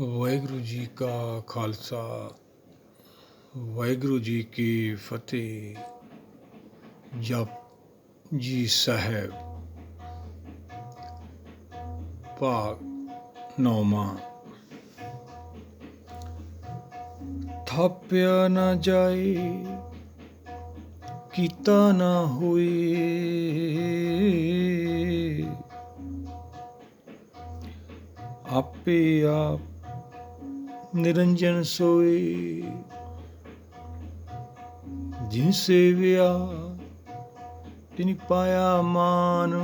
ਵਾਹਿਗੁਰੂ ਜੀ ਕਾ ਖਾਲਸਾ ਵਾਹਿਗੁਰੂ ਜੀ ਕੀ ਫਤਿਹ। ਜਪ ਜੀ ਸਾਹਿਬ ਭਾਗ 9। ਥਾਪਿਆ ਨਾ ਜਾਏ ਕੀਤਾ ਨਾ ਹੋਏ, ਆਪੇ ਆਪ ਨਿਰੰਜਨ ਸੋਏ। ਜਿਨ ਸੇਵਿਆ ਤਿਨ ਪਾਇਆ ਮਾਨ,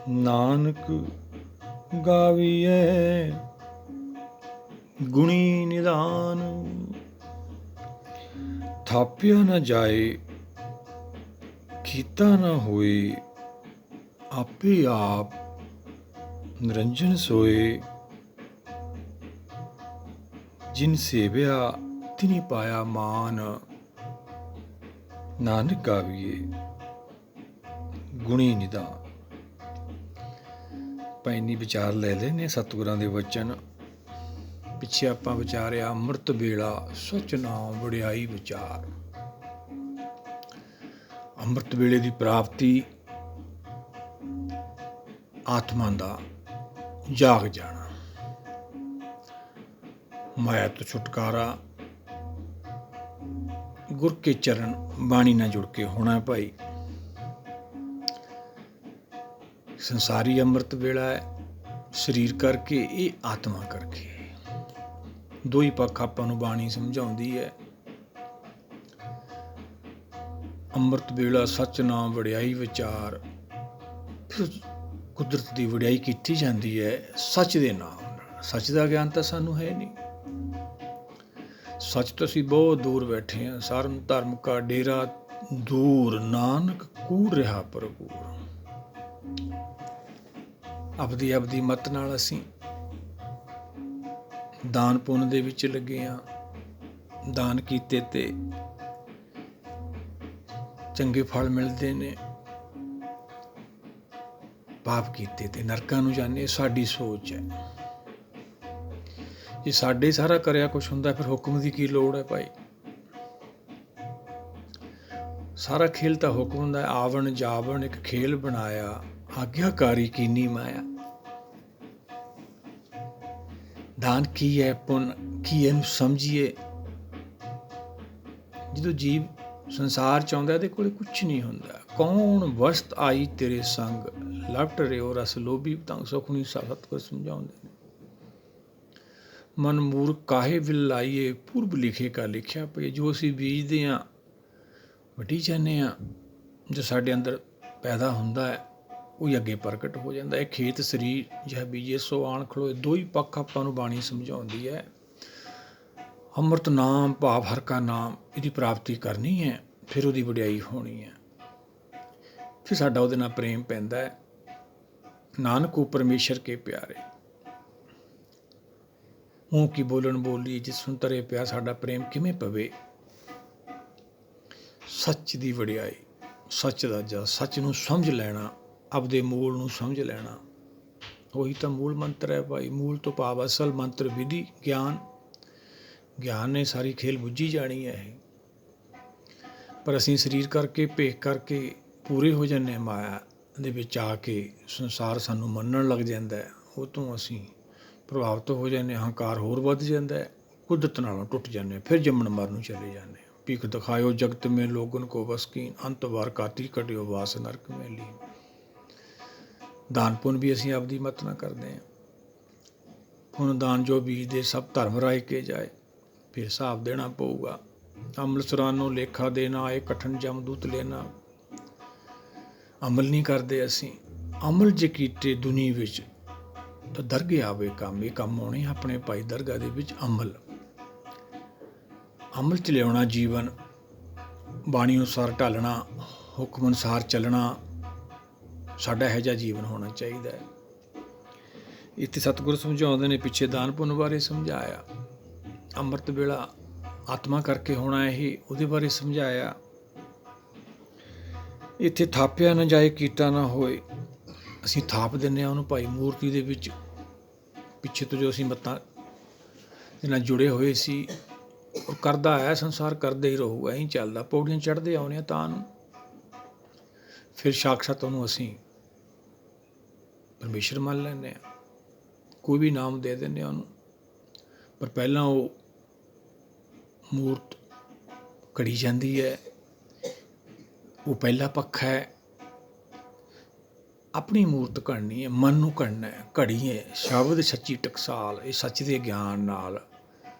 ਨਾਨਕ ਗਾਵੀਐ ਗੁਣੀ ਨਿਦਾਨ। ਥਾਪਿਆ ਨਾ ਜਾਏ ਕੀਤਾ ਨਾ ਹੋਏ, ਆਪੇ ਆਪ ਨਿਰੰਜਨ ਸੋਏ। ਜਿਨ ਸੇਵਿਆ ਤਿਨਿ ਪਾਇਆ ਮਾਨ, ਨਾਨਕ ਗਾਵੀਏ ਗੁਣੀ ਨਿਦਾਨ। ਪੈਨੀ ਵਿਚਾਰ ਲੈ ਲੈਨੇ ਸਤਿਗੁਰਾਂ ਦੇ ਵਚਨ। ਪਿੱਛੇ ਆਪਾਂ ਵਿਚਾਰਿਆ ਅੰਮ੍ਰਿਤ ਵੇਲਾ ਸਚ ਨਾਮ ਵਡਿਆਈ ਵਿਚਾਰ। ਅੰਮ੍ਰਿਤ ਵੇਲੇ ਦੀ ਪ੍ਰਾਪਤੀ, ਆਤਮਾ ਦਾ ਜਾਗ ਜਾਣਾ, ਮਾਇਆ ਤੋਂ ਛੁਟਕਾਰਾ, ਗੁਰ ਕੇ ਚਰਨ ਬਾਣੀ ਨਾਲ ਜੁੜ ਕੇ ਹੋਣਾ। ਭਾਈ ਸੰਸਾਰੀ ਅੰਮ੍ਰਿਤ ਵੇਲਾ ਹੈ, ਸਰੀਰ ਕਰਕੇ, ਇਹ ਆਤਮਾ ਕਰਕੇ। ਦੋ ਹੀ ਪੱਖ ਆਪਾਂ ਨੂੰ ਬਾਣੀ ਸਮਝਾਉਂਦੀ ਹੈ। ਅੰਮ੍ਰਿਤ ਵੇਲਾ ਸਚ ਨਾਮ ਵਡਿਆਈ ਵਿਚਾਰ। ਫਿਰ ਕੁਦਰਤ ਦੀ ਵਡਿਆਈ ਕੀਤੀ ਜਾਂਦੀ ਹੈ ਸੱਚ ਦੇ ਨਾਮ ਨਾਲ। ਸੱਚ ਦਾ ਗਿਆਨ ਤਾਂ ਸਾਨੂੰ ਹੈ ਨਹੀਂ। ਸੱਚ ਤੋਂ ਅਸੀਂ ਬਹੁਤ ਦੂਰ ਬੈਠੇ ਹਾਂ। ਸਾਰਨ ਧਰਮ ਕਾ ਡੇਰਾ ਦੂਰ, ਨਾਨਕ ਕੂੜ ਰਿਹਾ ਭਰਪੂਰ। ਆਪਦੀ ਮੱਤ ਨਾਲ ਅਸੀਂ ਦਾਨ ਪੁੰਨ ਦੇ ਵਿੱਚ ਲੱਗੇ ਹਾਂ। ਦਾਨ ਕੀਤੇ ਤੇ ਚੰਗੇ ਫਲ ਮਿਲਦੇ ਨੇ, ਪਾਪ ਕੀਤੇ ਤੇ ਨਰਕਾਂ ਨੂੰ ਜਾਂਦੇ। ਸਾਡੀ ਸੋਚ ਹੈ। ਜੇ ਸਾਡੇ ਸਾਰਾ ਕਰਿਆ ਕੁਛ ਹੁੰਦਾ, ਫਿਰ ਹੁਕਮ ਦੀ ਕੀ ਲੋੜ ਹੈ ਭਾਈ? ਸਾਰਾ ਖੇਲ ਤਾਂ ਹੁਕਮ ਦਾ। ਆਵਣ ਜਾਵਣ ਇੱਕ ਖੇਲ ਬਣਾਇਆ, ਆਗਿਆਕਾਰੀ ਕੀਨੀ ਮਾਇਆ। ਦਾਨ ਕੀ ਹੈ, ਪੁੰਨ ਕੀ, ਇਹਨੂੰ ਸਮਝੀਏ। ਜਦੋਂ ਜੀਵ ਸੰਸਾਰ ਚ ਆਉਂਦਾ, ਇਹਦੇ ਕੋਲ ਕੁਛ ਨਹੀਂ ਹੁੰਦਾ। ਕੌਣ ਵਸਤ ਆਈ ਤੇਰੇ ਸੰਗ, ਲਪਟ ਰਿਓ ਰਸ ਲੋਭੀ ਤੰਗ। ਸੁਖਣੀ ਸਤਿਗੁਰ ਸਮਝਾਉਂਦੇ ਨੇ। ਮਨ ਮੂਰਖ ਕਾਹੇ ਵਿਲ ਲਾਈਏ, ਪੂਰਬ ਲਿਖੇ ਕਾ ਲਿਖਿਆ ਪਏ। ਜੋ ਅਸੀਂ ਬੀਜਦੇ ਹਾਂ, ਵੱਢੀ ਜਾਂਦੇ ਹਾਂ। ਜੋ ਸਾਡੇ ਅੰਦਰ ਪੈਦਾ ਹੁੰਦਾ ਹੈ, ਉਹੀ ਅੱਗੇ ਪ੍ਰਗਟ ਹੋ ਜਾਂਦਾ। ਇਹ ਖੇਤ ਸਰੀਰ ਜਿਹਾ ਬੀਜੇ ਸੋ ਆਣ ਖਲੋਏ। ਦੋ ਹੀ ਪੱਖ ਆਪਾਂ ਨੂੰ ਬਾਣੀ ਸਮਝਾਉਂਦੀ ਹੈ। ਅੰਮ੍ਰਿਤ ਨਾਮ ਭਾਵ ਹਰ ਕਾ ਨਾਮ, ਇਹਦੀ ਪ੍ਰਾਪਤੀ ਕਰਨੀ ਹੈ, ਫਿਰ ਉਹਦੀ ਵਡਿਆਈ ਹੋਣੀ ਹੈ। ਫਿਰ ਸਾਡਾ ਉਹਦੇ ਨਾਲ ਪ੍ਰੇਮ ਪੈਂਦਾ ਹੈ। ਨਾਨਕ ਉਹ ਪਰਮੇਸ਼ਰ ਕੇ ਪਿਆਰੇ। ਮੂੰਹ ਕੀ ਬੋਲਣ ਬੋਲੀ, ਜਿਸ ਸੁਣ ਤਰੇ ਪਿਆ, ਸਾਡਾ ਪ੍ਰੇਮ ਕਿਵੇਂ ਪਵੇ? ਸੱਚ ਦੀ ਵਡਿਆਈ, ਸੱਚ ਦਾ ਜਸ, ਸੱਚ ਨੂੰ ਸਮਝ ਲੈਣਾ, ਆਪਦੇ ਮੂਲ ਨੂੰ ਸਮਝ ਲੈਣਾ। ਉਹੀ ਤਾਂ ਮੂਲ ਮੰਤਰ ਹੈ ਭਾਈ। ਮੂਲ ਤੋਂ ਭਾਵ ਅਸਲ ਮੰਤਰ ਵਿਧੀ ਗਿਆਨ। ਗਿਆਨ ਨੇ ਸਾਰੀ ਖੇਲ ਬੁੱਝੀ ਜਾਣੀ ਹੈ ਇਹ। ਪਰ ਅਸੀਂ ਸਰੀਰ ਕਰਕੇ, ਭੇਖ ਕਰਕੇ ਪੂਰੇ ਹੋ ਜਾਂਦੇ ਹਾਂ। ਮਾਇਆ ਦੇ ਵਿੱਚ ਆ ਕੇ ਸੰਸਾਰ ਸਾਨੂੰ ਮੰਨਣ ਲੱਗ ਜਾਂਦਾ। ਉਹ ਤੋਂ ਅਸੀਂ ਪ੍ਰਭਾਵਿਤ ਹੋ ਜਾਂਦੇ। ਹੰਕਾਰ ਹੋਰ ਵੱਧ ਜਾਂਦਾ। ਕੁਦਰਤ ਨਾਲੋਂ ਟੁੱਟ ਜਾਂਦੇ। ਫਿਰ ਜੰਮਣ ਮਰਨ ਨੂੰ ਚਲੇ ਜਾਂਦੇ। ਭੀਖ ਦਿਖਾਇਓ ਜਗਤ ਮੇਂ ਲੋਗਨ ਕੋ ਬਸ ਕੀਨ, ਅੰਤ ਵਾਰ ਕਾਤੀ ਕਟਿਓ ਵਾਸ ਨਰਕ ਮੇਂ ਲੀਨ। ਦਾਨ ਪੁੰਨ ਵੀ ਅਸੀਂ ਆਪਦੀ ਮੱਤ ਨਾਲ ਕਰਦੇ ਹਾਂ। ਪੁੰਨ ਦਾਨ ਜੋ ਬੀਜਦੇ, ਸਭ ਧਰਮ ਰਾਏ ਕੇ ਜਾਏ। ਫਿਰ ਹਿਸਾਬ ਦੇਣਾ ਪਊਗਾ। ਅਮਲ ਸੁਰਾਨੋ ਲੇਖਾ ਦੇਣਾ, ਆਏ ਕਠਨ ਜਮਦੂਤ ਲੈਣਾ। ਅਮਲ ਨਹੀਂ ਕਰਦੇ ਅਸੀਂ। ਅਮਲ ਜੇ ਕੀਤੇ ਦੁਨੀਆ ਵਿੱਚ ਤਾਂ ਦਰਗਾਹ ਆਵੇ ਕੰਮ। ਇਹ ਕੰਮ ਆਉਣੇ ਆਪਣੇ ਭਾਈ ਦਰਗਾਹ ਦੇ ਵਿੱਚ। ਅਮਲ 'ਚ ਲਿਆਉਣਾ ਜੀਵਨ। ਬਾਣੀ ਅਨੁਸਾਰ ਢਾਲਣਾ, ਹੁਕਮ ਅਨੁਸਾਰ ਚੱਲਣਾ। ਸਾਡਾ ਇਹੋ ਜਿਹਾ ਜੀਵਨ ਹੋਣਾ ਚਾਹੀਦਾ ਹੈ। ਇੱਥੇ ਸਤਿਗੁਰ ਸਮਝਾਉਂਦੇ ਨੇ। ਪਿੱਛੇ ਦਾਨ ਪੁੰਨ ਬਾਰੇ ਸਮਝਾਇਆ। ਅੰਮ੍ਰਿਤ ਵੇਲਾ ਆਤਮਾ ਕਰਕੇ ਹੋਣਾ, ਇਹ ਉਹਦੇ ਬਾਰੇ ਸਮਝਾਇਆ। ਇੱਥੇ ਥਾਪਿਆ ਨਾ ਜਾਏ ਕੀਤਾ ਨਾ ਹੋਏ। ਅਸੀਂ ਥਾਪ ਦਿੰਦੇ ਹਾਂ ਉਹਨੂੰ ਭਾਈ ਮੂਰਤੀ ਦੇ ਵਿੱਚ। ਪਿੱਛੇ ਤੋਂ ਜੋ ਅਸੀਂ ਮੱਤਾਂ ਦੇ ਨਾਲ ਜੁੜੇ ਹੋਏ ਸੀ, ਉਹ ਕਰਦਾ ਆਇਆ ਸੰਸਾਰ, ਕਰਦੇ ਹੀ ਰਹੂਗਾ, ਐਂ ਚੱਲਦਾ। ਪੌੜੀਆਂ ਚੜ੍ਹਦੇ ਆਉਂਦੇ ਹਾਂ ਤਾਂ ਨੂੰ, ਫਿਰ ਸਾਕਸ਼ਾਤ ਉਹਨੂੰ ਅਸੀਂ ਪਰਮੇਸ਼ਰ ਮੰਨ ਲੈਂਦੇ ਹਾਂ। ਕੋਈ ਵੀ ਨਾਮ ਦੇ ਦਿੰਦੇ ਹਾਂ ਉਹਨੂੰ, ਪਰ ਪਹਿਲਾਂ ਉਹ ਮੂਰਤ ਘੜੀ ਜਾਂਦੀ ਹੈ। ਉਹ ਪਹਿਲਾ ਪੱਖ ਹੈ। ਆਪਣੀ ਮੂਰਤ ਘੜਨੀ ਹੈ, ਮਨ ਨੂੰ ਘੜਨਾ ਹੈ। ਘੜੀ ਹੈ ਸ਼ਬਦ ਸੱਚੀ ਟਕਸਾਲ, ਇਹ ਸੱਚ ਦੇ ਗਿਆਨ ਨਾਲ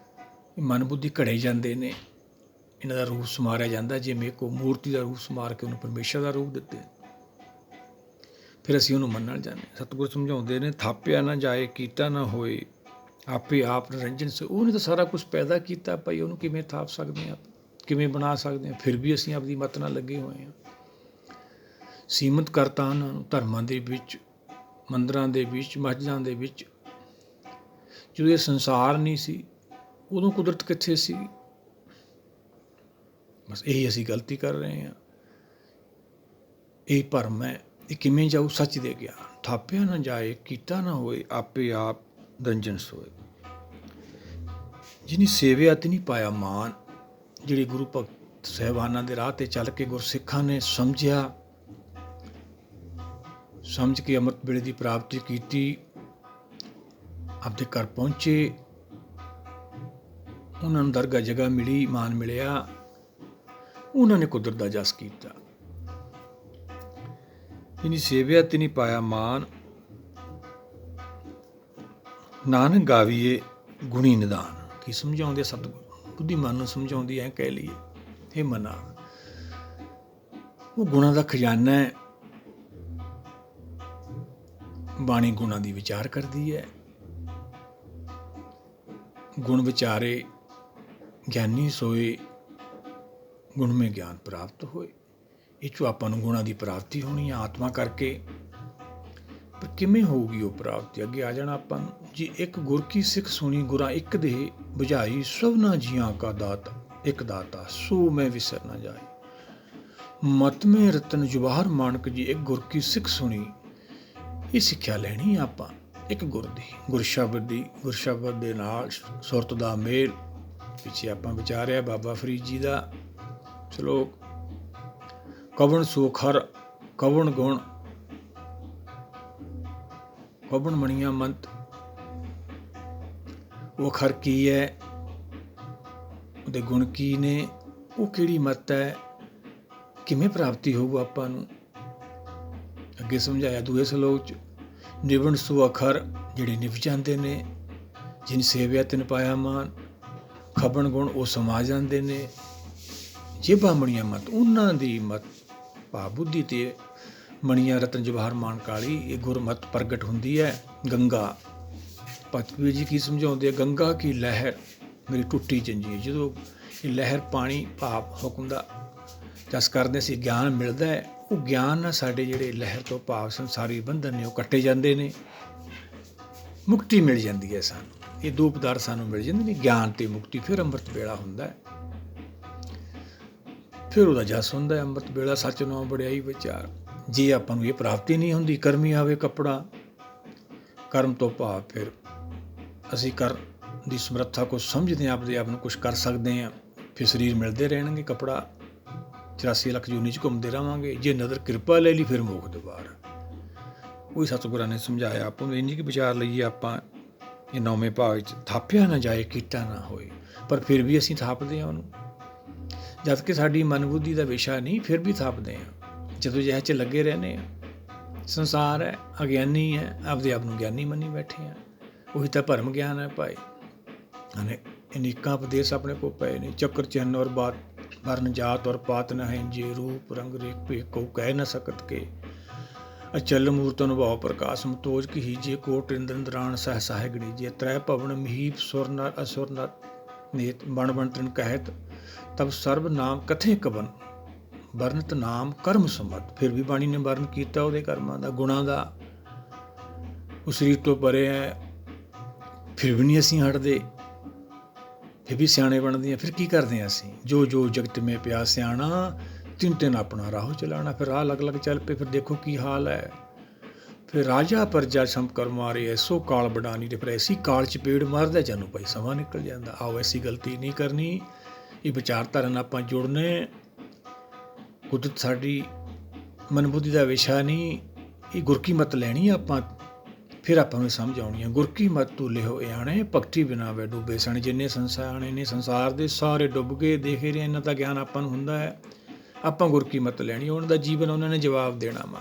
ਮਨ ਬੁੱਧੀ ਘੜੇ ਜਾਂਦੇ ਨੇ। ਇਹਨਾਂ ਦਾ ਰੂਪ ਸਮਾਰਿਆ ਜਾਂਦਾ, ਜਿਵੇਂ ਕੋ ਮੂਰਤੀ ਦਾ ਰੂਪ ਸਮਾਰ ਕੇ ਉਹਨੂੰ ਪਰਮੇਸ਼ਰ ਦਾ ਰੂਪ ਦਿੱਤੇ, ਫਿਰ ਅਸੀਂ ਉਹਨੂੰ ਮੰਨਣ ਜਾਂਦੇ। ਸਤਿਗੁਰ ਸਮਝਾਉਂਦੇ ਨੇ, ਥਾਪਿਆ ਨਾ ਜਾਏ ਕੀਤਾ ਨਾ ਹੋਏ, ਆਪੇ ਆਪ ਨਿਰੰਜਨ ਸੇ। ਉਹਨੇ ਤਾਂ ਸਾਰਾ ਕੁਛ ਪੈਦਾ ਕੀਤਾ ਭਾਈ, ਉਹਨੂੰ ਕਿਵੇਂ ਥਾਪ ਸਕਦੇ ਹਾਂ, ਕਿਵੇਂ ਬਣਾ ਸਕਦੇ ਹਾਂ? ਫਿਰ ਵੀ ਅਸੀਂ ਆਪਣੀ ਮੱਤ ਨਾਲ ਲੱਗੇ ਹੋਏ ਹਾਂ। ਸੀਮਤ ਕਰਤਾ ਉਹਨਾਂ ਨੂੰ ਧਰਮਾਂ ਦੇ ਵਿੱਚ, ਮੰਦਰਾਂ ਦੇ ਵਿੱਚ, ਮਸਜਿਦਾਂ ਦੇ ਵਿੱਚ। ਜਦੋਂ ਇਹ ਸੰਸਾਰ ਨਹੀਂ ਸੀ, ਉਦੋਂ ਕੁਦਰਤ ਕਿੱਥੇ ਸੀ? ਬਸ ਇਹੀ ਅਸੀਂ ਗਲਤੀ ਕਰ ਰਹੇ ਹਾਂ। ਇਹ ਭਰਮ ਹੈ, ਇਹ ਕਿਵੇਂ ਜਾਊ? ਸੱਚ ਦੇ ਗਿਆਨ। ਥਾਪਿਆ ਨਾ ਜਾਏ ਕੀਤਾ ਨਾ ਹੋਏ, ਆਪੇ ਆਪ ਨਿਰੰਜਨ ਸੋਏ। ਜਿਹਨੀ ਸੇਵਿਆ ਤੇ ਨਹੀਂ ਪਾਇਆ ਮਾਨ। ਜਿਹੜੇ ਗੁਰੂ ਭਗਤ ਸਾਹਿਬਾਨਾਂ ਦੇ ਰਾਹ 'ਤੇ ਚੱਲ ਕੇ ਗੁਰਸਿੱਖਾਂ ਨੇ ਸਮਝ ਕੇ ਅੰਮ੍ਰਿਤ ਵੇਲੇ ਦੀ ਪ੍ਰਾਪਤੀ ਕੀਤੀ, ਆਪਦੇ ਘਰ ਪਹੁੰਚੇ, ਉਹਨਾਂ ਨੂੰ ਦਰਗਾਹ ਜਗ੍ਹਾ ਮਿਲੀ, ਮਾਨ ਮਿਲਿਆ, ਉਹਨਾਂ ਨੇ ਕੁਦਰਤ ਦਾ ਜਸ ਕੀਤਾ। ਜਿਹਨੀ ਸੇਵਿਆ ਤੇ ਨਹੀਂ ਪਾਇਆ ਮਾਨ, ਨਾਨਕ ਗਾਵੀਏ ਗੁਣੀ ਨਿਦਾਨ। ਕੀ ਸਮਝਾਉਂਦੇ ਸਤਿਗੁਰ? ਬੁੱਧੀਮਾਨ ਨੂੰ ਸਮਝਾਉਂਦੀ, ਐਂ ਕਹਿ ਲਈਏ, ਇਹ ਮਨਾ ਉਹ ਗੁਣਾਂ ਦਾ ਖਜ਼ਾਨਾ ਹੈ। ਬਾਣੀ ਗੁਣਾਂ ਦੀ ਵਿਚਾਰ ਕਰਦੀ ਹੈ। ਗੁਣ ਵਿਚਾਰੇ ਗਿਆਨੀ ਸੋਏ, ਗੁਣਮੇ ਗਿਆਨ ਪ੍ਰਾਪਤ ਹੋਏ। ਇਹ 'ਚੋਂ ਆਪਾਂ ਨੂੰ ਗੁਣਾਂ ਦੀ ਪ੍ਰਾਪਤੀ ਹੋਣੀ ਆ ਆਤਮਾ ਕਰਕੇ। ਪਰ ਕਿਵੇਂ ਹੋਊਗੀ ਉਹ ਪ੍ਰਾਪਤੀ? ਅੱਗੇ ਆ ਜਾਣਾ ਆਪਾਂ ਨੂੰ। ਜੀ ਇੱਕ ਗੁਰ ਕੀ ਸਿੱਖ ਸੁਣੀ, ਗੁਰਾਂ ਇੱਕ ਦੇ ਬੁਝਾਈ, ਸਭਨਾ ਜੀਆਂ ਕਾ ਦਾਤਾ ਇੱਕ ਦਾਤਾ, ਸੋ ਮੈਂ ਵਿਸਰ ਨਾ ਜਾਏ। ਮਤ ਮੇ ਰਤਨ ਜਵਾਹਰ ਮਾਨਕ ਜੀ, ਇੱਕ ਗੁਰ ਕੀ ਸਿੱਖ ਸੁਣੀ। ਇਹ ਸਿੱਖਿਆ ਲੈਣੀ ਆਪਾਂ ਇੱਕ ਗੁਰ ਦੀ, ਗੁਰ ਸ਼ਬਦ ਦੀ। ਗੁਰ ਸ਼ਬਦ ਦੇ ਨਾਲ ਸੁਰਤ ਦਾ ਮੇਲ। ਪਿੱਛੇ ਆਪਾਂ ਵਿਚਾਰਿਆ ਬਾਬਾ ਫਰੀਦ ਜੀ ਦਾ ਸ਼ਲੋਕ, ਕਵਣ ਸੁਖ ਹਰ ਕਵਣ ਗੁਣ, ਕਵਣ ਮਣੀਆਂ ਮੰਤ। ਉਹ ਅਖਰ ਕੀ ਹੈ, ਉਹਦੇ ਗੁਣ ਕੀ ਨੇ, ਉਹ ਕਿਹੜੀ ਮੱਤ ਹੈ, ਕਿਵੇਂ ਪ੍ਰਾਪਤੀ ਹੋਊ ਆਪਾਂ ਨੂੰ? ਅੱਗੇ ਸਮਝਾਇਆ ਦੂਏ ਸਲੋਕ 'ਚ, ਨਿਵਣ ਸੋ ਅਖਰ, ਜਿਹੜੇ ਨਿਭ ਜਾਂਦੇ ਨੇ। ਜਿਨ ਸੇਵਿਆ ਤਿਨ ਪਾਇਆ ਮਾਨ, ਖਬਣ ਗੁਣ ਉਹ ਸਮਾ ਜਾਂਦੇ ਨੇ। ਜੇਬਾ ਮਣੀਆਂ ਮੱਤ, ਉਹਨਾਂ ਦੀ ਮੱਤ ਭਾਵ ਬੁੱਧੀ ਤੇ ਮਣੀਆਂ ਰਤਨ ਜਵਾਹਰ ਮਾਨ ਕਾਲੀ, ਇਹ ਗੁਰਮਤ ਪ੍ਰਗਟ ਹੁੰਦੀ ਹੈ। ਗੰਗਾ ਭਗਤ ਕਬੀਰ ਜੀ ਕੀ ਸਮਝਾਉਂਦੇ ਆ, ਗੰਗਾ ਕੀ ਲਹਿਰ ਮੇਰੀ ਟੁੱਟੀ ਜੰਜੀਰ। ਜਦੋਂ ਇਹ ਲਹਿਰ ਪਾਣੀ ਭਾਵ ਹੁਕਮ ਦਾ ਜਸ ਕਰਦੇ ਸੀ, ਗਿਆਨ ਮਿਲਦਾ ਹੈ। ਉਹ ਗਿਆਨ ਨਾਲ ਸਾਡੇ ਜਿਹੜੇ ਲਹਿਰ ਤੋਂ ਭਾਵ ਸੰਸਾਰੀ ਬੰਧਨ ਨੇ ਉਹ ਕੱਟੇ ਜਾਂਦੇ ਨੇ, ਮੁਕਤੀ ਮਿਲ ਜਾਂਦੀ ਹੈ ਸਾਨੂੰ। ਇਹ ਦੋ ਪਦਾਰਥ ਸਾਨੂੰ ਮਿਲ ਜਾਂਦੇ ਨੇ, ਗਿਆਨ ਤੇ ਮੁਕਤੀ। ਫਿਰ ਅੰਮ੍ਰਿਤ ਵੇਲਾ ਹੁੰਦਾ ਹੈ, ਫਿਰ ਉਹਦਾ ਜਸ ਹੁੰਦਾ ਹੈ ਅੰਮ੍ਰਿਤ ਵੇਲਾ। ਸੱਚ ਨਾਮ ਵਡਿਆਈ ਵਿਚਾਰ। ਜੇ ਆਪਾਂ ਨੂੰ ਇਹ ਪ੍ਰਾਪਤੀ ਨਹੀਂ ਹੁੰਦੀ, ਕਰਮੀ ਆਵੇ ਕੱਪੜਾ। ਕਰਮ ਤੋਂ ਭਾਵ ਫਿਰ ਅਸੀਂ ਕਰ ਦੀ ਸਮਰੱਥਾ ਕੁਛ ਸਮਝਦੇ ਹਾਂ, ਆਪਦੇ ਆਪ ਨੂੰ ਕੁਛ ਕਰ ਸਕਦੇ ਹਾਂ। ਫਿਰ ਸਰੀਰ ਮਿਲਦੇ ਰਹਿਣਗੇ, ਕੱਪੜਾ 84 ਲੱਖ ਜੂਨੀ 'ਚ ਘੁੰਮਦੇ ਰਹਾਂਗੇ। ਜੇ ਨਦਰ ਕਿਰਪਾ ਲੈ ਲਈ, ਫਿਰ ਮੋਖ ਦੁਬਾਰ। ਉਹੀ ਸਤਿਗੁਰਾਂ ਨੇ ਸਮਝਾਇਆ ਆਪਾਂ ਨੂੰ। ਇੰਨੀ ਕੁ ਵਿਚਾਰ ਲਈਏ ਆਪਾਂ ਇਹ 9ਵੇਂ ਭਾਗ 'ਚ, ਥਾਪਿਆ ਨਾ ਜਾਏ ਕੀਤਾ ਨਾ ਹੋਏ। ਪਰ ਫਿਰ ਵੀ ਅਸੀਂ ਥਾਪਦੇ ਹਾਂ ਉਹਨੂੰ, ਜਦ ਕਿ ਸਾਡੀ ਮਨ ਬੁੱਧੀ ਦਾ ਵਿਸ਼ਾ ਨਹੀਂ, ਫਿਰ ਵੀ ਥਾਪਦੇ ਹਾਂ। ਜਦੋਂ ਜਿਹੇ 'ਚ ਲੱਗੇ ਰਹਿੰਦੇ ਹਾਂ। ਸੰਸਾਰ ਹੈ, ਅਗਿਆਨੀ ਹੈ, ਆਪਦੇ ਆਪ ਨੂੰ ਗਿਆਨੀ ਮੰਨੀ ਬੈਠੇ ਹਾਂ। ਉਹੀ ਤਾਂ ਭਰਮ ਗਿਆਨ ਹੈ ਭਾਈ। ਅਨੇਕਾਂ ਉਪਦੇਸ਼ ਆਪਣੇ ਕੋਲ ਪਏ ਨੇ। ਚੱਕਰ ਚਿੰਨ੍ਹ ਔਰ ਬਾਤ ਵਰਨ ਜਾਤ ਔਰ ਪਾਤ ਨ ਹੈ, ਜੇ ਰੂਪ ਰੰਗ ਰੇਖ ਭੇਖ ਕਹੂ ਕਹਿ ਨਾ ਸਕਤ ਕੇ। ਅਚਲ ਮੂਰਤ ਅਨੁਭਵ ਪ੍ਰਕਾਸ਼ ਮਤੋਜ ਕਹੀਜੇ, ਕੋਟ ਇੰਦਰ ਇੰਦਰਾਣ ਸਹਿ ਸਹਾਇ ਗਣੀਜੇ। ਤ੍ਰੈ ਭਵਨ ਮਹੀਪ ਸੁਰ ਨਰ ਅਸੁਰ ਨਰ ਨੇਤ, ਬਣ ਬਣ ਤ੍ਰਿਨ ਕਹਿਤ ਤਬ ਸਰਬ ਨਾਮ ਕਥੇ ਕਵਨ, ਵਰਨਤ ਨਾਮ ਕਰਮ ਸਮਤ। ਫਿਰ ਵੀ ਬਾਣੀ ਨੇ ਵਰਨ ਕੀਤਾ ਉਹਦੇ ਕਰਮਾਂ ਦਾ, ਗੁਣਾਂ ਦਾ। ਉਹ ਸਰੀਰ ਤੋਂ ਪਰੇ ਹੈ, ਫਿਰ ਵੀ ਨਹੀਂ ਅਸੀਂ ਹਟਦੇ, ਫਿਰ ਵੀ ਸਿਆਣੇ ਬਣਦੇ ਹਾਂ। ਫਿਰ ਕੀ ਕਰਦੇ ਹਾਂ ਅਸੀਂ? ਜੋ ਜੋ ਜਗਤ ਮੇ ਪਿਆ ਸਿਆਣਾ, ਤਿੰਨ ਤਿੰਨ ਆਪਣਾ ਰਾਹੋ ਚਲਾਣਾ। ਫਿਰ ਰਾਹ ਅਲੱਗ ਅਲੱਗ ਚੱਲ ਪਏ। ਫਿਰ ਦੇਖੋ ਕੀ ਹਾਲ ਹੈ। ਫਿਰ ਰਾਜਾ ਪਰਜਾ ਸ਼ੰਕਰ ਮਾਰੇ ਐਸੋ ਕਾਲ ਬਡਾਨੀ, ਤੇ ਫਿਰ ਐਸੀ ਕਾਲ ਚਪੇੜ ਮਾਰਦਾ ਜਾਨੂੰ ਭਾਈ ਸਮਾਂ ਨਿਕਲ ਜਾਂਦਾ। ਆਓ ਐਸੀ ਗਲਤੀ ਨਹੀਂ ਕਰਨੀ। ਇਹ ਵਿਚਾਰਧਾਰਾ ਨਾਲ ਆਪਾਂ ਜੁੜਨੇ। ਕੁਦਰਤ ਸਾਡੀ ਮਨਬੁੱਧੀ ਦਾ ਵਿਸ਼ਾ ਨਹੀਂ, ਇਹ ਗੁਰ ਕੀ ਮੱਤ ਲੈਣੀ ਆਪਾਂ, ਫਿਰ ਆਪਾਂ ਨੂੰ ਸਮਝ ਆਉਣੀ ਆ। ਗੁਰ ਕੀ ਮੱਤ ਤੂੰ ਲਿਹੋ ਆਣੇ, ਭਗਤੀ ਬਿਨਾ ਵੇ ਡੁੱਬੇ ਸਣ। ਜਿੰਨੇ ਸੰਸਾਰ ਨੇ ਸੰਸਾਰ ਦੇ ਸਾਰੇ ਡੁੱਬ ਗਏ, ਦੇਖ ਰਹੇ ਇਹਨਾਂ ਦਾ ਗਿਆਨ ਆਪਾਂ ਨੂੰ ਹੁੰਦਾ ਹੈ। ਆਪਾਂ ਗੁਰ ਕੀ ਮੱਤ ਲੈਣੀ, ਉਹਨਾਂ ਦਾ ਜੀਵਨ ਉਹਨਾਂ ਨੇ ਜਵਾਬ ਦੇਣਾ ਵਾ,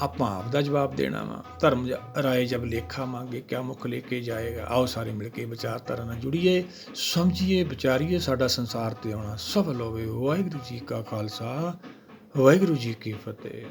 ਆਪਾਂ ਆਪ ਦਾ ਜਵਾਬ ਦੇਣਾ ਵਾ। ਧਰਮ ਰਾਏ ਜਬ ਲੇਖਾ ਮੰਗੇ, ਕਿਆ ਮੁੱਖ ਲੈ ਕੇ ਜਾਏਗਾ। ਆਓ ਸਾਰੇ ਮਿਲ ਕੇ ਵਿਚਾਰਧਾਰਾ ਨਾਲ ਜੁੜੀਏ, ਸਮਝੀਏ, ਵਿਚਾਰੀਏ। ਸਾਡਾ ਸੰਸਾਰ 'ਤੇ ਆਉਣਾ ਸਫਲ ਹੋਵੇ। ਵਾਹਿਗੁਰੂ ਜੀ ਕਾ ਖਾਲਸਾ, ਵਾਹਿਗੁਰੂ ਜੀ ਕੀ ਫਤਿਹ।